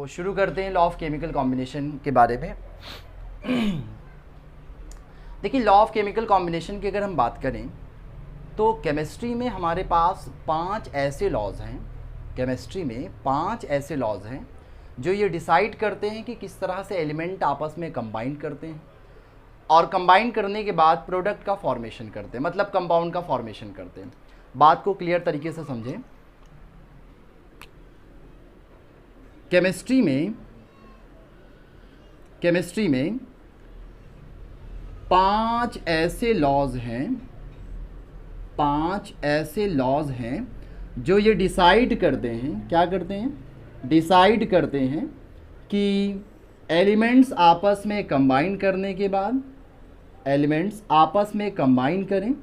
शुरू करते हैं लॉ ऑफ केमिकल कॉम्बिनेशन के बारे में। देखिए, लॉ ऑफ केमिकल कॉम्बिनेशन की अगर हम बात करें तो केमिस्ट्री में हमारे पास 5 ऐसे लॉज हैं। केमिस्ट्री में 5 ऐसे लॉज हैं जो ये डिसाइड करते हैं कि किस तरह से एलिमेंट आपस में कंबाइन करते हैं और कंबाइन करने के बाद प्रोडक्ट का फॉर्मेशन करते हैं, मतलब कंपाउंड का फॉर्मेशन करते हैं। बात को क्लियर तरीके से समझें। केमिस्ट्री में 5 ऐसे लॉज हैं, 5 ऐसे लॉज हैं जो ये डिसाइड करते हैं, क्या करते हैं, डिसाइड करते हैं कि एलिमेंट्स आपस में कंबाइन करने के बाद, एलिमेंट्स आपस में कंबाइन करें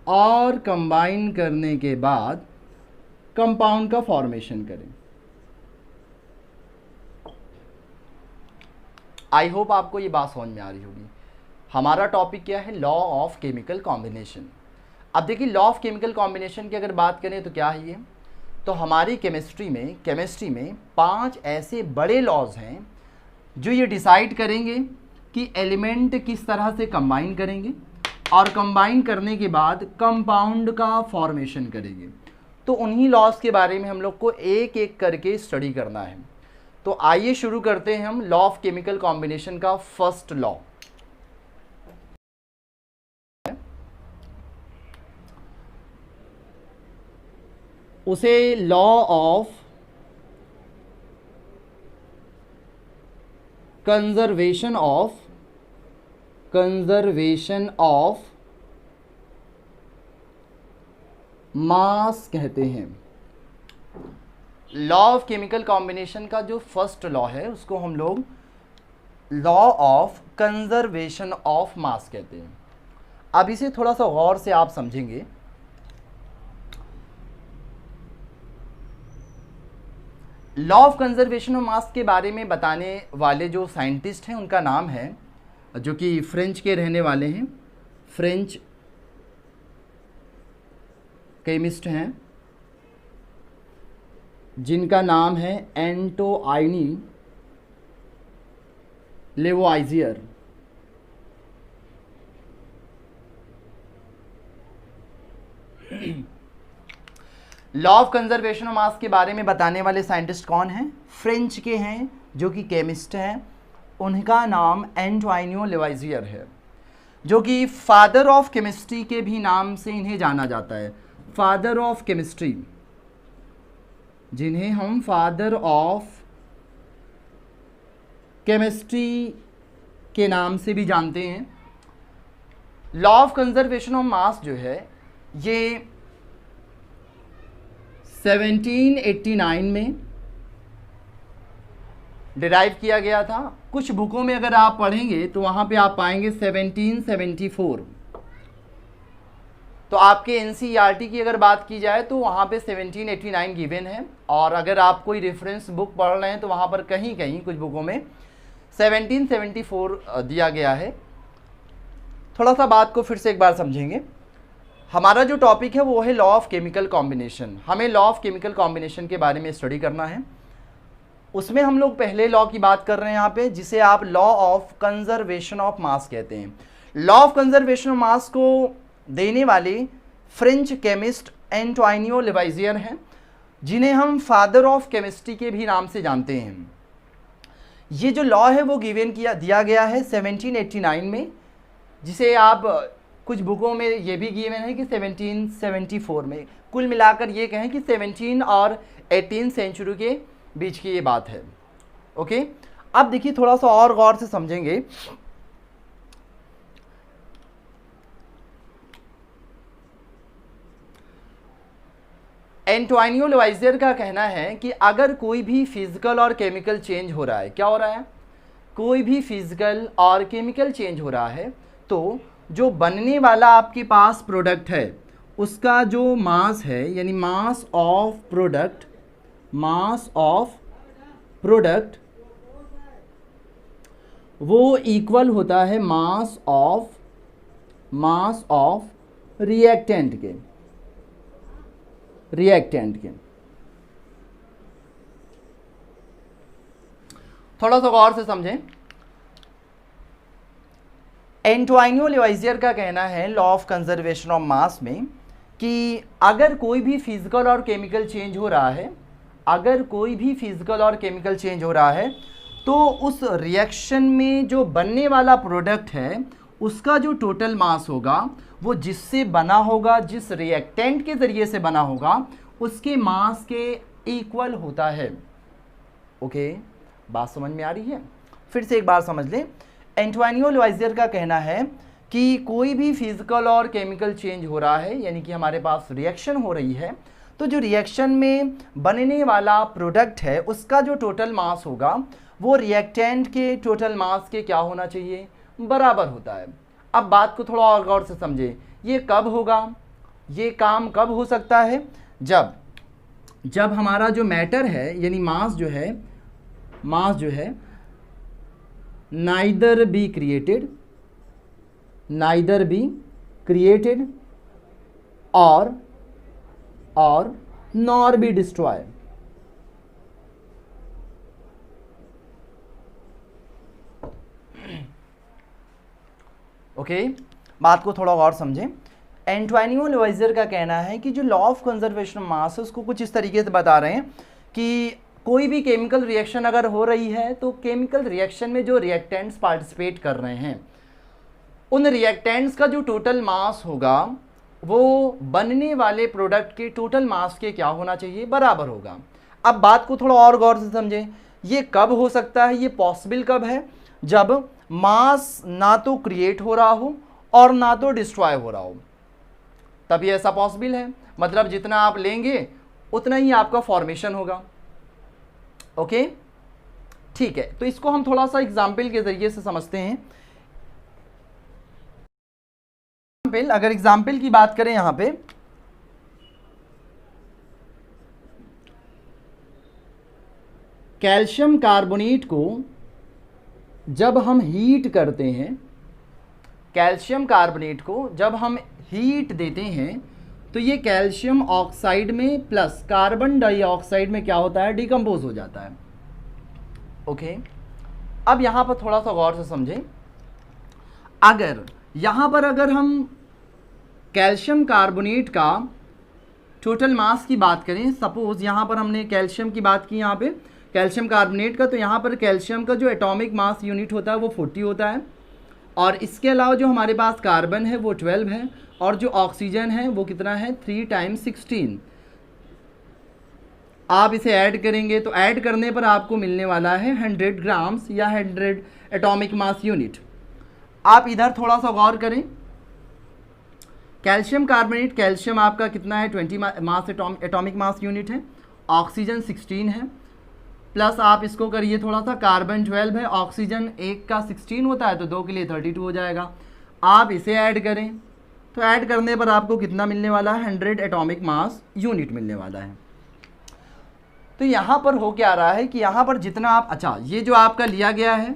और कंबाइन करने के बाद कंपाउंड का फॉर्मेशन करें। आई होप आपको ये बात समझ में आ रही होगी। हमारा टॉपिक क्या है? Law of chemical combination. अब देखिए, लॉ ऑफ केमिकल कॉम्बिनेशन की अगर बात करें तो क्या है ये? तो हमारी केमिस्ट्री में 5 ऐसे बड़े लॉज हैं जो ये डिसाइड करेंगे कि एलिमेंट किस तरह से कंबाइन करेंगे और कंबाइन करने के बाद कंपाउंड का फॉर्मेशन करेंगे। तो उन्हीं लॉज के बारे में हम लोग को एक एक करके स्टडी करना है। तो आइए शुरू करते हैं हम लॉ ऑफ केमिकल कॉम्बिनेशन का फर्स्ट लॉ। उसे लॉ ऑफ कंजर्वेशन ऑफ मास कहते हैं। लॉ ऑफ केमिकल कॉम्बिनेशन का जो फर्स्ट लॉ है उसको हम लोग लॉ ऑफ कंजर्वेशन ऑफ मास कहते हैं। अब इसे थोड़ा सा गौर से आप समझेंगे। Law of conservation of mass के बारे में बताने वाले जो साइंटिस्ट हैं उनका नाम है, जो कि फ्रेंच के रहने वाले हैं, फ्रेंच केमिस्ट हैं जिनका नाम है Antoine Lavoisier. Law of conservation of mass के बारे में बताने वाले साइंटिस्ट कौन हैं? फ्रेंच के हैं जो कि केमिस्ट हैं। उनका नाम एंटोइनो लेवोइजियर है, जो कि फादर ऑफ केमिस्ट्री के भी नाम से इन्हें जाना जाता है। फादर ऑफ केमिस्ट्री, जिन्हें हम फादर ऑफ केमिस्ट्री के नाम से भी जानते हैं। लॉ ऑफ कंजर्वेशन ऑफ मास जो है ये 1789 में डिराइव किया गया था। कुछ बुकों में अगर आप पढ़ेंगे तो वहाँ पे आप पाएंगे 1774। तो आपके एनसीईआरटी की अगर बात की जाए तो वहाँ पे 1789 गिवन है, और अगर आप कोई रेफरेंस बुक पढ़ रहे हैं तो वहाँ पर कहीं कहीं कुछ बुकों में 1774 दिया गया है। थोड़ा सा बात को फिर से एक बार समझेंगे। हमारा जो टॉपिक है वो है लॉ ऑफ केमिकल कॉम्बिनेशन। हमें लॉ ऑफ केमिकल कॉम्बिनेशन के बारे में स्टडी करना है। उसमें हम लोग पहले लॉ की बात कर रहे हैं यहाँ पे, जिसे आप लॉ ऑफ कंजर्वेशन ऑफ मास कहते हैं। लॉ ऑफ कंजर्वेशन ऑफ मास को देने वाले फ्रेंच केमिस्ट एंटोइनो लेवोइजियर हैं, जिन्हें हम फादर ऑफ केमिस्ट्री के भी नाम से जानते हैं। ये जो लॉ है वो दिया गया है 1789 में, जिसे आप कुछ बुकों में ये भी गिवन है कि 1774 में। कुल मिलाकर ये कहें कि 17 और 18 सेंचुरी के बीच की ये बात है। ओके, अब देखिए थोड़ा सा और गौर से समझेंगे। एंटोइनो लेवोइजियर का कहना है कि अगर कोई भी फिजिकल और केमिकल चेंज हो रहा है, क्या हो रहा है? कोई भी फिजिकल और केमिकल चेंज हो रहा है, तो जो बनने वाला आपके पास प्रोडक्ट है उसका जो मास है, यानी मास ऑफ प्रोडक्ट वो इक्वल होता है मास ऑफ रिएक्टेंट के। थोड़ा सा गौर से समझें। एंटोनियो लुइसियर का कहना है लॉ ऑफ कंजर्वेशन ऑफ मास में कि अगर कोई भी फिजिकल और केमिकल चेंज हो रहा है, अगर कोई भी फिजिकल और केमिकल चेंज हो रहा है, तो उस रिएक्शन में जो बनने वाला प्रोडक्ट है उसका जो टोटल मास होगा वो जिससे बना होगा, जिस रिएक्टेंट के ज़रिए से बना होगा, उसके मास के इक्वल होता है। ओके, बात समझ में आ रही है? फिर से एक बार समझ लें। एंटोनियो लुइसियर का कहना है कि कोई भी फिजिकल और केमिकल चेंज हो रहा है, यानी कि हमारे पास रिएक्शन हो रही है, तो जो रिएक्शन में बनने वाला प्रोडक्ट है उसका जो टोटल मास होगा वो रिएक्टेंट के टोटल मास के क्या होना चाहिए, बराबर होता है। अब बात को थोड़ा और गौर से समझें, ये कब होगा, ये काम कब हो सकता है, जब हमारा जो मैटर है यानी मास जो है नाइदर बी क्रिएटेड और नॉर बी डिस्ट्रॉय। ओके, बात को थोड़ा और समझें। एंटोनियो लुइसियर का कहना है कि जो law of conservation of mass है उसको कुछ इस तरीके से बता रहे हैं कि कोई भी केमिकल रिएक्शन अगर हो रही है तो केमिकल रिएक्शन में जो रिएक्टेंट्स पार्टिसिपेट कर रहे हैं उन रिएक्टेंट्स का जो टोटल मास होगा वो बनने वाले प्रोडक्ट के टोटल मास के क्या होना चाहिए, बराबर होगा। अब बात को थोड़ा और गौर से समझें, ये कब हो सकता है, ये पॉसिबल कब है, जब मास ना तो क्रिएट हो रहा हो और ना तो डिस्ट्रॉय हो रहा हो, तभी ऐसा पॉसिबल है। मतलब जितना आप लेंगे उतना ही आपका फॉर्मेशन होगा। ओके, ठीक है, तो इसको हम थोड़ा सा एग्जाम्पल के जरिए से समझते हैं। अगर एग्जाम्पल की बात करें यहां पे, कैल्शियम कार्बोनेट को जब हम हीट करते हैं, कैल्शियम कार्बोनेट को जब हम हीट देते हैं तो ये कैल्शियम ऑक्साइड में प्लस कार्बन डाइऑक्साइड में क्या होता है, डिकम्पोज हो जाता है। ओके, अब यहाँ पर थोड़ा सा गौर से समझें। अगर यहाँ पर अगर हम कैल्शियम कार्बोनेट का टोटल मास की बात करें, सपोज यहाँ पर हमने कैल्शियम की बात की, यहाँ पे कैल्शियम कार्बोनेट का, तो यहाँ पर कैल्शियम का जो एटॉमिक मास यूनिट होता है वो 40 होता है, और इसके अलावा जो हमारे पास कार्बन है वो 12 है, और जो ऑक्सीजन है वो कितना है, 3 × 16। आप इसे ऐड करेंगे तो ऐड करने पर आपको मिलने वाला है 100 ग्राम्स या 100 एटॉमिक मास यूनिट। आप इधर थोड़ा सा गौर करें, कैल्शियम कार्बोनेट, कैल्शियम आपका कितना है, 20 मास एटॉमिक मास यूनिट है, ऑक्सीजन 16 है, प्लस आप इसको करिए थोड़ा सा, कार्बन 12 है, ऑक्सीजन 1 का 16 होता है तो 2 के लिए 32 हो जाएगा। आप इसे ऐड करें तो ऐड करने पर आपको कितना मिलने वाला है, 100 एटॉमिक मास यूनिट मिलने वाला है। तो यहाँ पर हो क्या रहा है कि यहाँ पर जितना आप, अच्छा ये जो आपका लिया गया है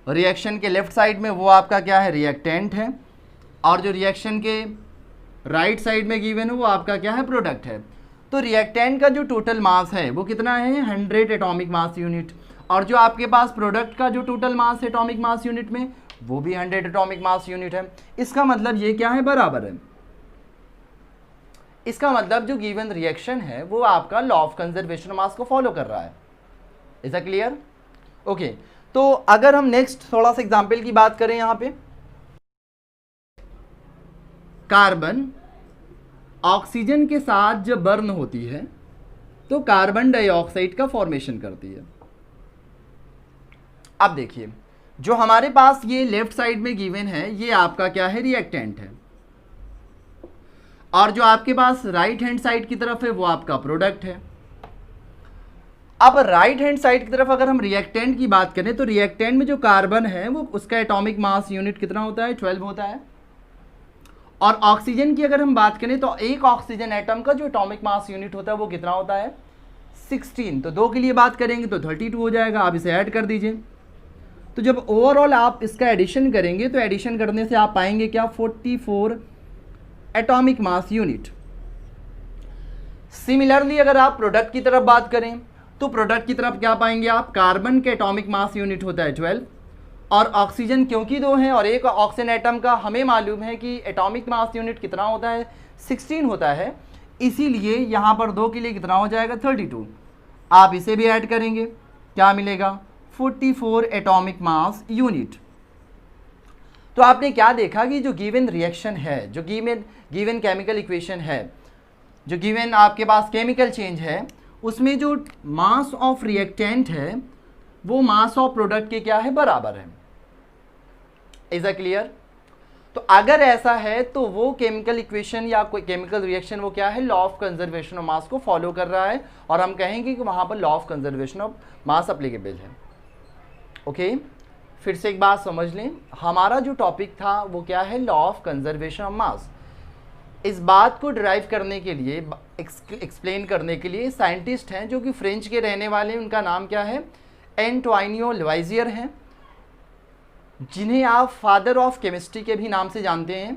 रिएक्शन के लेफ्ट साइड में वो आपका क्या है, रिएक्टेंट है, और जो रिएक्शन के राइट साइड में गिवन है वो आपका क्या है, प्रोडक्ट है। तो रिएक्टेंट का जो टोटल मास है वो कितना है, 100 एटॉमिक मास यूनिट, और जो आपके पास प्रोडक्ट का जो टोटल मास है एटॉमिक मास यूनिट में वो भी 100 एटॉमिक मास यूनिट है। इसका मतलब ये क्या है, बराबर है। इसका मतलब जो गिवन रिएक्शन है वो आपका लॉ ऑफ कंजर्वेशन मास को फॉलो कर रहा है। Is that clear? ओके, तो अगर हम नेक्स्ट थोड़ा सा एग्जांपल की बात करें, यहाँ पे कार्बन ऑक्सीजन के साथ जब बर्न होती है तो कार्बन डाइऑक्साइड का फॉर्मेशन करती है। अब देखिए जो हमारे पास ये लेफ्ट साइड में गिवन है ये आपका क्या है, रिएक्टेंट है, और जो आपके पास राइट हैंड साइड की तरफ है वो आपका प्रोडक्ट है। अब राइट हैंड साइड की तरफ अगर हम रिएक्टेंट की बात करें तो रिएक्टेंट में जो कार्बन है वो उसका एटॉमिक मास यूनिट कितना होता है, 12 होता है, और ऑक्सीजन की अगर हम बात करें तो एक ऑक्सीजन एटम का जो एटॉमिक मास यूनिट होता है वो कितना होता है, 16। तो 2 के लिए बात करेंगे तो 32 हो जाएगा। आप इसे ऐड कर दीजिए, तो जब ओवरऑल आप इसका एडिशन करेंगे तो एडिशन करने से आप पाएंगे क्या, 44 एटॉमिक मास यूनिट। सिमिलरली अगर आप प्रोडक्ट की तरफ बात करें तो प्रोडक्ट की तरफ क्या पाएंगे आप, कार्बन के एटॉमिक मास यूनिट होता है 12, और ऑक्सीजन क्योंकि 2 हैं और एक ऑक्सीजन एटम का हमें मालूम है कि एटॉमिक मास यूनिट कितना होता है, 16 होता है, इसीलिए यहाँ पर 2 के लिए कितना हो जाएगा, 32। आप इसे भी ऐड करेंगे, क्या मिलेगा, 44 एटॉमिक मास यूनिट। तो आपने क्या देखा कि जो गिवन रिएक्शन है, जो गिवन केमिकल इक्वेशन है, जो गिवन आपके पास केमिकल चेंज है, उसमें जो मास ऑफ रिएक्टेंट है वो मास ऑफ प्रोडक्ट के क्या है, बराबर है। Is a clear? तो अगर ऐसा है तो वो केमिकल इक्वेशन या कोई केमिकल रिएक्शन वो क्या है, लॉ ऑफ कंजर्वेशन ऑफ मास को फॉलो कर रहा है, और हम कहेंगे कि वहां पर law of conservation of mass applicable है। ओके, फिर से एक बात समझ लें, हमारा जो टॉपिक था वो क्या है, लॉ ऑफ कंजर्वेशन ऑफ मास। इस बात को ड्राइव करने के लिए, एक्सप्लेन करने के लिए साइंटिस्ट हैं जो कि फ्रेंच के रहने वाले हैं, उनका नाम क्या है, एंटोइनो लवाइजियर हैं, जिन्हें आप फादर ऑफ केमिस्ट्री के भी नाम से जानते हैं।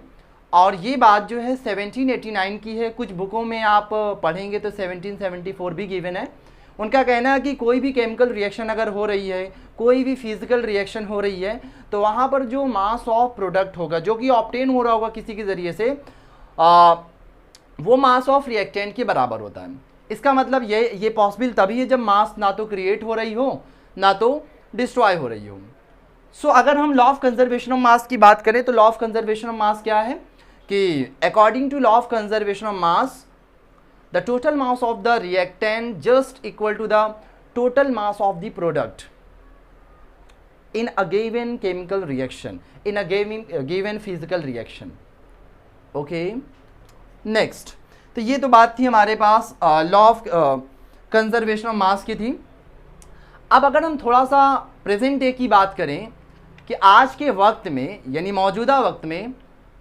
और ये बात जो है 1789 की है, कुछ बुकों में आप पढ़ेंगे तो 1774 भी गिवन है। उनका कहना है कि कोई भी केमिकल रिएक्शन अगर हो रही है, कोई भी फिजिकल रिएक्शन हो रही है, तो वहाँ पर जो मास ऑफ प्रोडक्ट होगा जो कि ऑब्टेन हो रहा होगा किसी के ज़रिए से, वो मास ऑफ रिएक्टेंट के बराबर होता है। इसका मतलब ये पॉसिबल तभी है जब मास ना तो क्रिएट हो रही हो ना तो डिस्ट्रॉय हो रही हो। सो अगर हम law of conservation of mass की बात करें तो law of conservation of mass क्या है कि according to law of conservation of mass, the total mass of the reactant just equal to the total mass of the product in a given chemical reaction, in a given physical reaction. Okay, next, तो ये तो बात थी हमारे पास law of conservation of mass की थी। अब अगर हम थोड़ा सा प्रेजेंट डे की बात करें कि आज के वक्त में यानी मौजूदा वक्त में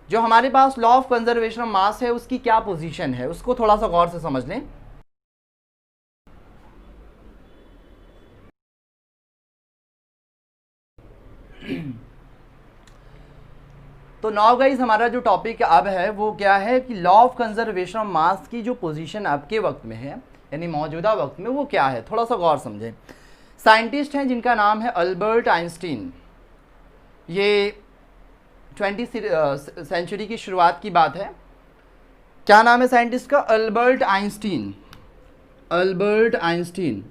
जो हमारे पास law of conservation of mass है उसकी क्या पोजीशन है, उसको थोड़ा सा गौर से समझ लें। तो नाउ गाइस हमारा जो टॉपिक अब है वो क्या है कि law of conservation of mass की जो पोजीशन अब के वक्त में है यानी मौजूदा वक्त में वो क्या है, थोड़ा सा गौर समझें। साइंटिस्ट हैं जिनका नाम है अल्बर्ट आइंस्टीन। ये 20वीं सेंचुरी की शुरुआत की बात है। क्या नाम है साइंटिस्ट का, Albert Einstein. Albert Einstein,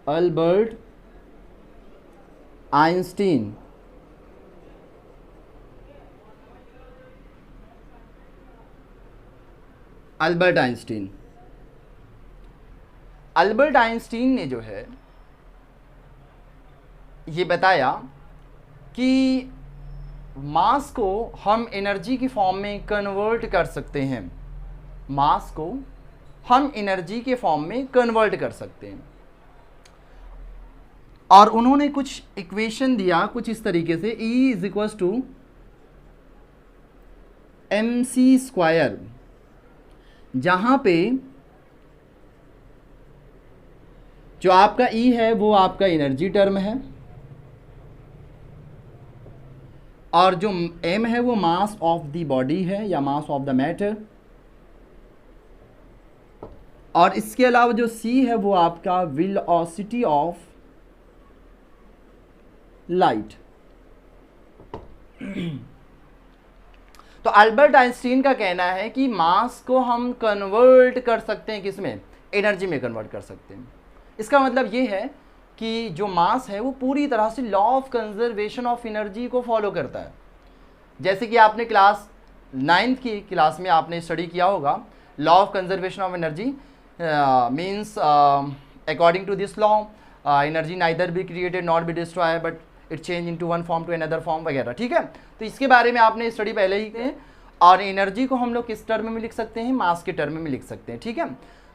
Albert Einstein. Albert Einstein, Albert Einstein ने जो है ये बताया कि मास को हम एनर्जी की फॉर्म में कन्वर्ट कर सकते हैं, मास को हम एनर्जी के फॉर्म में कन्वर्ट कर सकते हैं। और उन्होंने कुछ इक्वेशन दिया कुछ इस तरीके से, E = mc², जहां पे जो आपका E है वो आपका एनर्जी टर्म है और जो m है वो मास ऑफ द बॉडी है या मास ऑफ द मैटर, और इसके अलावा जो c है वो आपका वेलोसिटी ऑफ लाइट। तो अल्बर्ट आइंस्टीन का कहना है कि मास को हम कन्वर्ट कर सकते हैं, किसमें, एनर्जी में कन्वर्ट कर सकते हैं। इसका मतलब ये है कि जो मास है वो पूरी तरह से law of conservation of energy को फॉलो करता है। जैसे कि आपने क्लास 9th की क्लास में आपने स्टडी किया होगा, law of conservation of energy means according to this law energy neither be created not be destroy but it change into one form to another form वगैरह, ठीक है। तो इसके बारे में आपने स्टडी पहले ही की है। और एनर्जी को हम लोग किस टर्म में लिख सकते हैं, मास के टर्म में लिख सकते हैं, ठीक है।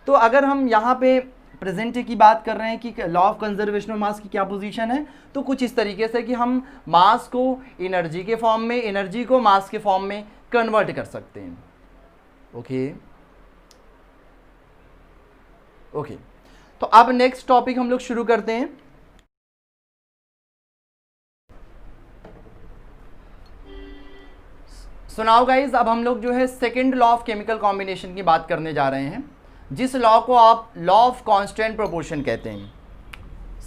तो अगर हम यहाँ पे प्रेजेंट की बात कर रहे हैं कि law of conservation of mass की क्या पोजीशन है, तो कुछ इस तरीके से कि हम मास को एनर्जी के फॉर्म में, एनर्जी को मास के फॉर्म में कन्वर्ट कर सकते हैं। ओके ओके, तो अब नेक्स्ट टॉपिक हम लोग शुरू करते हैं। सुनाओ गाइज, अब हम लोग जो है second law of chemical combination की बात करने जा रहे हैं, जिस लॉ को आप लॉ ऑफ कांस्टेंट प्रोपोर्शन कहते हैं।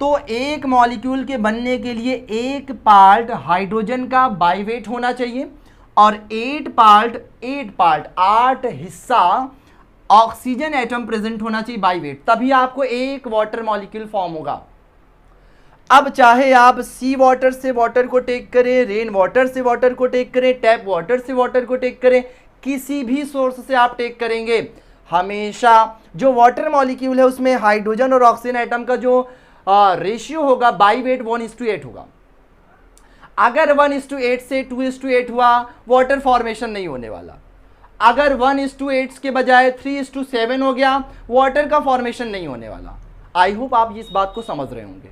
तो एक मॉलिक्यूल के बनने के लिए 1 पार्ट हाइड्रोजन का बाई वेट होना चाहिए और 8 हिस्सा ऑक्सीजन एटम प्रेजेंट होना चाहिए बाई वेट, तभी आपको एक वाटर मॉलिक्यूल फॉर्म होगा। अब चाहे आप सी वाटर से वाटर को टेक करें, रेन वाटर से वाटर को टेक करें, टैप वाटर से वाटर को टेक करें, किसी भी सोर्स से आप टेक करेंगे, हमेशा जो वाटर मॉलिक्यूल है उसमें हाइड्रोजन और ऑक्सीजन एटम का जो रेशियो होगा बाई वेट 1:8 होगा। अगर 1:8 से 2:8 हुआ, वाटर फॉर्मेशन नहीं होने वाला। अगर 1:8 के बजाय 3:7 हो गया, वाटर का फॉर्मेशन नहीं होने वाला। आई होप आप इस बात को समझ रहे होंगे।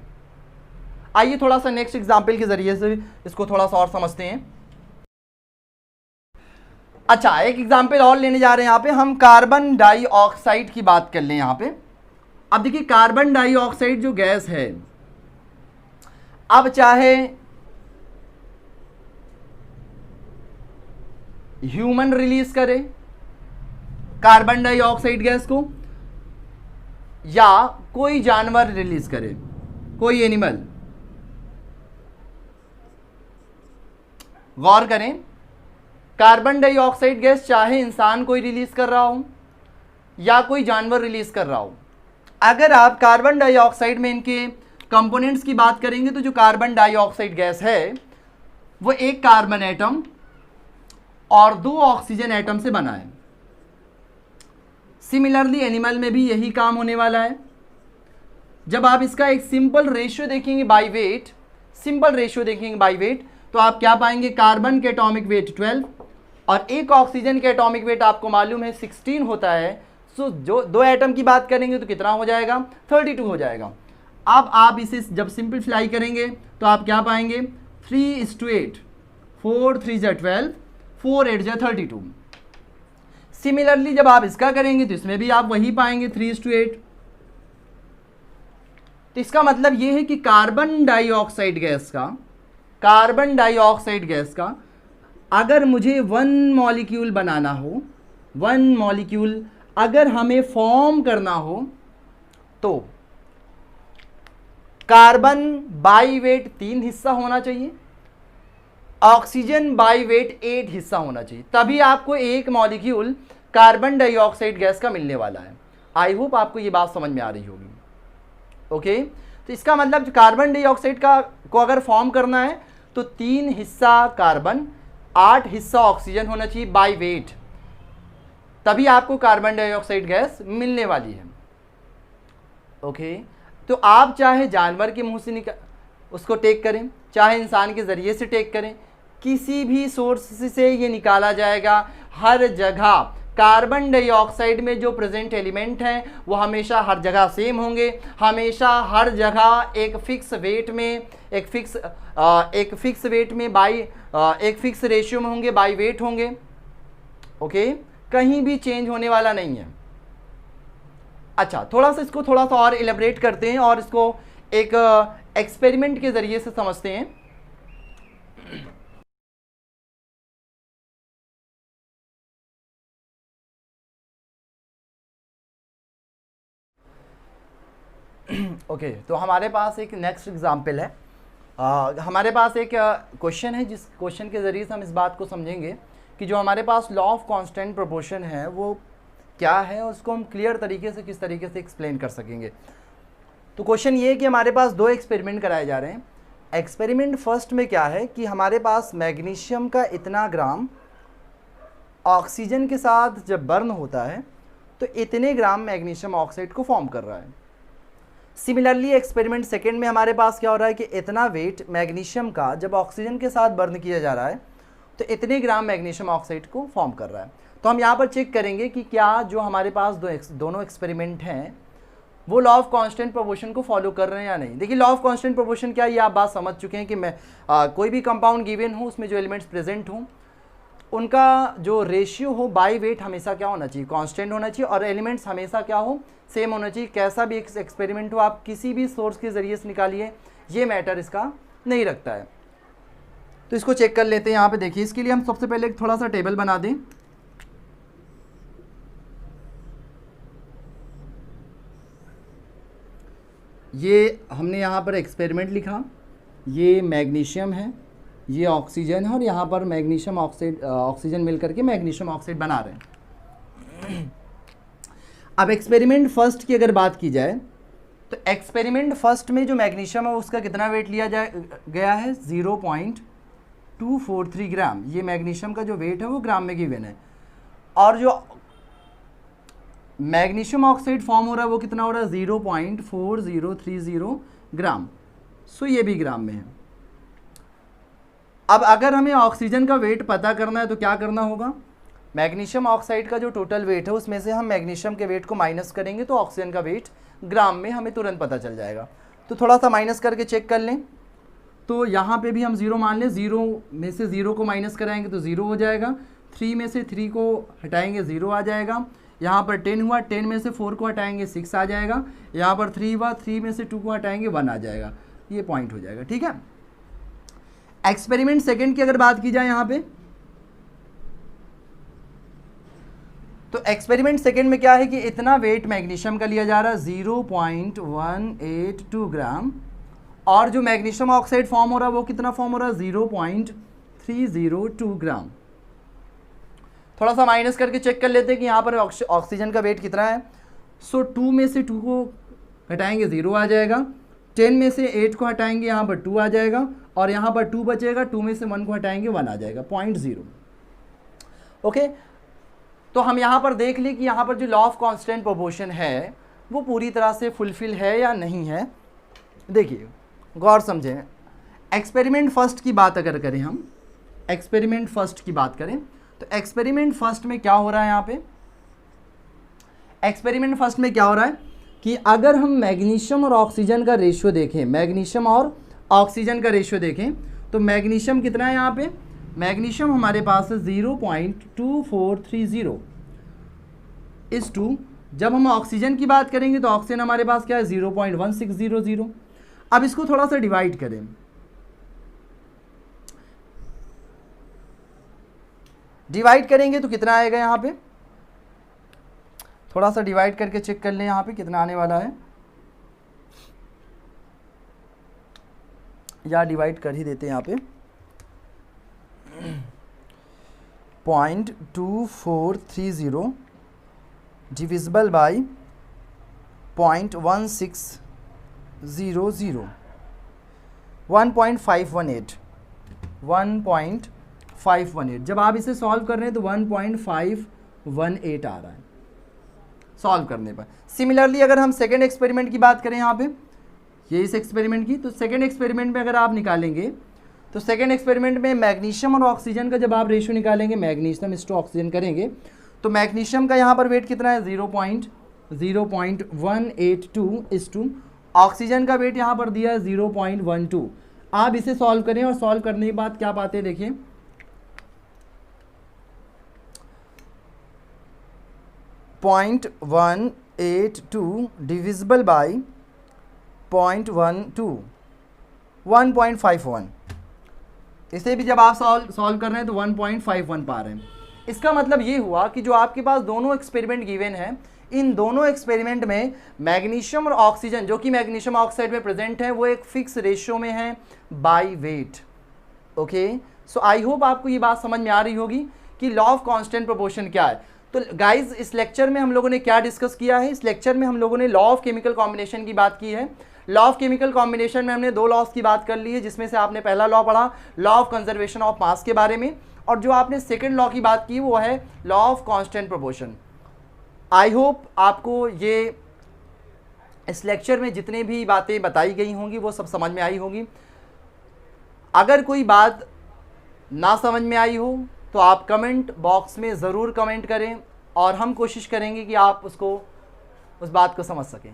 आइए थोड़ा सा नेक्स्ट एग्जाम्पल के जरिए से इसको थोड़ा सा और समझते हैं। अच्छा, एक एग्जाम्पल और लेने जा रहे हैं। यहाँ पे हम कार्बन डाइऑक्साइड की बात कर लें। यहाँ पे अब देखिए, कार्बन डाइऑक्साइड जो गैस है, अब चाहे ह्यूमन रिलीज करे कार्बन डाइऑक्साइड गैस को, या कोई जानवर रिलीज करे, कोई एनिमल, गौर करें, कार्बन डाइऑक्साइड गैस चाहे इंसान कोई रिलीज कर रहा हो या कोई जानवर रिलीज कर रहा हो, अगर आप कार्बन डाइऑक्साइड में इनके कंपोनेंट्स की बात करेंगे तो जो कार्बन डाइऑक्साइड गैस है वो एक कार्बन एटम और 2 ऑक्सीजन एटम से बना है। सिमिलरली एनिमल में भी यही काम होने वाला है। जब आप इसका एक सिंपल रेशियो देखेंगे बाई वेट, तो आप क्या पाएंगे, कार्बन के एटॉमिक वेट 12 और एक ऑक्सीजन के एटॉमिक वेट आपको मालूम है 16 होता है। सो जो 2 एटम की बात करेंगे तो कितना हो जाएगा, 32 हो जाएगा। अब आप इसे जब सिंपलीफाई करेंगे तो आप क्या पाएंगे, 3:8, 4 3 12, 4 8 32। सिमिलरली जब आप इसका करेंगे तो इसमें भी आप वही पाएंगे 3:8। तो इसका मतलब ये है कि कार्बन डाइऑक्साइड गैस का अगर मुझे 1 मॉलिक्यूल बनाना हो, 1 मॉलिक्यूल अगर हमें फॉर्म करना हो, तो कार्बन बाई वेट 3 हिस्सा होना चाहिए, ऑक्सीजन बाई वेट 8 हिस्सा होना चाहिए, तभी आपको एक मॉलिक्यूल कार्बन डाइऑक्साइड गैस का मिलने वाला है। आई होप आपको ये बात समझ में आ रही होगी। ओके, तो इसका मतलब कार्बन डाइऑक्साइड को अगर फॉर्म करना है तो 3 हिस्सा कार्बन, 8 हिस्सा ऑक्सीजन होना चाहिए बाई वेट, तभी आपको कार्बन डाइऑक्साइड गैस मिलने वाली है। ओके, तो आप चाहे जानवर के मुंह से उसको टेक करें, चाहे इंसान के ज़रिए से टेक करें, किसी भी सोर्स से ये निकाला जाएगा। हर जगह कार्बन डाइऑक्साइड में जो प्रेजेंट एलिमेंट हैं वो हमेशा हर जगह सेम होंगे, हमेशा हर जगह एक फिक्स वेट में, एक फिक्स वेट में एक फिक्स रेशियो में होंगे, बाई वेट होंगे। ओके, कहीं भी चेंज होने वाला नहीं है। अच्छा, इसको थोड़ा सा और इलेबरेट करते हैं और इसको एक एक्सपेरिमेंट के जरिए से समझते हैं। ओके, तो हमारे पास एक नेक्स्ट एग्जाम्पल है। हमारे पास एक क्वेश्चन है, जिस क्वेश्चन के ज़रिए से हम इस बात को समझेंगे कि जो हमारे पास लॉ ऑफ कांस्टेंट प्रोपोर्शन है वो क्या है और उसको हम क्लियर तरीके से किस तरीके से एक्सप्लेन कर सकेंगे। तो क्वेश्चन ये है कि हमारे पास 2 एक्सपेरिमेंट कराए जा रहे हैं। एक्सपेरिमेंट फर्स्ट में क्या है कि हमारे पास मैग्नीशियम का इतना ग्राम ऑक्सीजन के साथ जब बर्न होता है तो इतने ग्राम मैग्नीशियम ऑक्साइड को फॉर्म कर रहा है। सिमिलरली एक्सपेरिमेंट सेकेंड में हमारे पास क्या हो रहा है कि इतना वेट मैग्नीशियम का जब ऑक्सीजन के साथ बर्न किया जा रहा है तो इतने ग्राम मैग्नीशियम ऑक्साइड को फॉर्म कर रहा है। तो हम यहाँ पर चेक करेंगे कि क्या जो हमारे पास दोनों एक्सपेरिमेंट हैं वो लॉ ऑफ कांस्टेंट प्रोपोर्शन को फॉलो कर रहे हैं या नहीं। देखिए, लॉ ऑफ कांस्टेंट प्रोपोर्शन क्या है ये आप बात समझ चुके हैं कि मैं कोई भी कंपाउंड गिवन हो उसमें जो एलिमेंट्स प्रेजेंट हों उनका जो रेशियो हो बाई वेट हमेशा क्या होना चाहिए, कांस्टेंट होना चाहिए, और एलिमेंट्स हमेशा क्या हो, सेम होना चाहिए। कैसा भी एक्सपेरिमेंट हो, आप किसी भी सोर्स के ज़रिए से निकालिए, ये मैटर इसका नहीं रखता है। तो इसको चेक कर लेते हैं। यहाँ पे देखिए, इसके लिए हम सबसे पहले एक थोड़ा सा टेबल बना दें। ये हमने यहाँ पर एक्सपेरिमेंट लिखा, ये मैग्नीशियम है, ये ऑक्सीजन है, और यहाँ पर मैग्नीशियम ऑक्साइड ऑक्सीजन मिल करके मैग्नीशियम ऑक्साइड बना रहे हैं। अब एक्सपेरिमेंट फर्स्ट की अगर बात की जाए तो एक्सपेरिमेंट फर्स्ट में जो मैग्नीशियम है उसका कितना वेट लिया गया है, 0.243 ग्राम। ये मैग्नीशियम का जो वेट है वो ग्राम में गिवन है, और जो मैग्नीशियम ऑक्साइड फॉर्म हो रहा है वो कितना हो रहा है, 0.4030 ग्राम। सो ये भी ग्राम में है। अब अगर हमें ऑक्सीजन का वेट पता करना है तो क्या करना होगा, मैग्नीशियम ऑक्साइड का जो टोटल वेट है उसमें से हम मैग्नीशियम के वेट को माइनस करेंगे तो ऑक्सीजन का वेट ग्राम में हमें तुरंत पता चल जाएगा। तो थोड़ा सा माइनस करके चेक कर लें, तो यहाँ पे भी हम 0 मान लें, 0 में से 0 को माइनस कराएंगे तो 0 हो जाएगा, 3 में से 3 को हटाएंगे 0 आ जाएगा, यहाँ पर 10 हुआ, 10 में से 4 को हटाएंगे 6 आ जाएगा, यहाँ पर 3 हुआ, 3 में से 2 को हटाएंगे 1 आ जाएगा, ये पॉइंट हो जाएगा। ठीक है। एक्सपेरिमेंट सेकेंड की अगर बात की जाए यहाँ पे, तो एक्सपेरिमेंट सेकेंड में क्या है कि इतना वेट मैग्नीशियम का लिया जा रहा है 0.182 ग्राम, और जो मैग्नीशियम ऑक्साइड फॉर्म हो रहा है वो कितना फॉर्म हो रहा है, 0.302 ग्राम। थोड़ा सा माइनस करके चेक कर लेते हैं कि यहाँ पर ऑक्सीजन का वेट कितना है। सो 2 में से 2 को हटाएंगे 0 आ जाएगा, 10 में से 8 को हटाएंगे यहाँ पर 2 आ जाएगा, और यहाँ पर 2 बचेगा, 2 में से 1 को हटाएंगे 1 आ जाएगा, 0.0। ओके, तो हम यहाँ पर देख लें कि यहाँ पर जो लॉ ऑफ कांस्टेंट प्रोपोर्शन है वो पूरी तरह से फुलफिल है या नहीं है। देखिए, गौर समझें। एक्सपेरिमेंट फर्स्ट की बात अगर करें, हम एक्सपेरिमेंट फर्स्ट की बात करें तो एक्सपेरिमेंट फर्स्ट में क्या हो रहा है, यहाँ पे एक्सपेरिमेंट फर्स्ट में क्या हो रहा है कि अगर हम मैग्नीशियम और ऑक्सीजन का रेशियो देखें, मैग्नीशियम और ऑक्सीजन का रेशियो देखें, तो मैग्नीशियम कितना है यहाँ पे, मैग्नीशियम हमारे पास है 0.2430 इस टू, जब हम ऑक्सीजन की बात करेंगे तो ऑक्सीजन हमारे पास क्या है, 0.1600। अब इसको थोड़ा सा डिवाइड करें, डिवाइड करेंगे तो कितना आएगा, यहाँ पे थोड़ा सा डिवाइड करके चेक कर लें यहाँ पे कितना आने वाला है, या डिवाइड कर ही देते हैं यहाँ पे, 0.2430 डिविजिबल बाई 0.1600, 1.518। जब आप इसे सॉल्व कर रहे हैं तो 1.518 आ रहा है सॉल्व करने पर। सिमिलरली अगर हम सेकेंड एक्सपेरिमेंट की बात करें यहाँ पे, ये इस एक्सपेरिमेंट की, तो सेकेंड एक्सपेरिमेंट में अगर आप निकालेंगे तो सेकेंड एक्सपेरिमेंट में मैग्नीशियम और ऑक्सीजन का जब आप रेशियो निकालेंगे, मैग्नीशियम इस टू ऑक्सीजन करेंगे, तो मैग्नीशियम का यहाँ पर वेट कितना है, 0.182 इस टू, ऑक्सीजन का वेट यहाँ पर दिया है 0.12। आप इसे सॉल्व करें और सॉल्व करने के बाद क्या पाते हैं, देखिए 0.182 डिविजिबल बाई 0.12, 1.51। इसे भी जब आप सॉल्व कर रहे हैं तो 1.51 पा रहे हैं। इसका मतलब ये हुआ कि जो आपके पास दोनों एक्सपेरिमेंट गिवन है, इन दोनों एक्सपेरिमेंट में मैग्नीशियम और ऑक्सीजन जो कि मैग्नीशियम ऑक्साइड में प्रेजेंट है वो एक फिक्स रेशियो में है by weight. Okay, so I hope आपको ये बात समझ में आ रही होगी कि लॉ ऑफ कांस्टेंट प्रोपोर्शन क्या है। तो गाइज, इस लेक्चर में हम लोगों ने क्या डिस्कस किया है, इस लेक्चर में हम लोगों ने लॉ ऑफ केमिकल कॉम्बिनेशन की बात की है। लॉ ऑफ केमिकल कॉम्बिनेशन में हमने 2 लॉस की बात कर ली है, जिसमें से आपने पहला लॉ पढ़ा law of conservation of mass के बारे में, और जो आपने सेकंड लॉ की बात की वो है law of constant proportion. I hope आपको ये इस लेक्चर में जितने भी बातें बताई गई होंगी वो सब समझ में आई होंगी। अगर कोई बात ना समझ में आई हो तो आप कमेंट बॉक्स में ज़रूर कमेंट करें और हम कोशिश करेंगे कि आप उस बात को समझ सकें।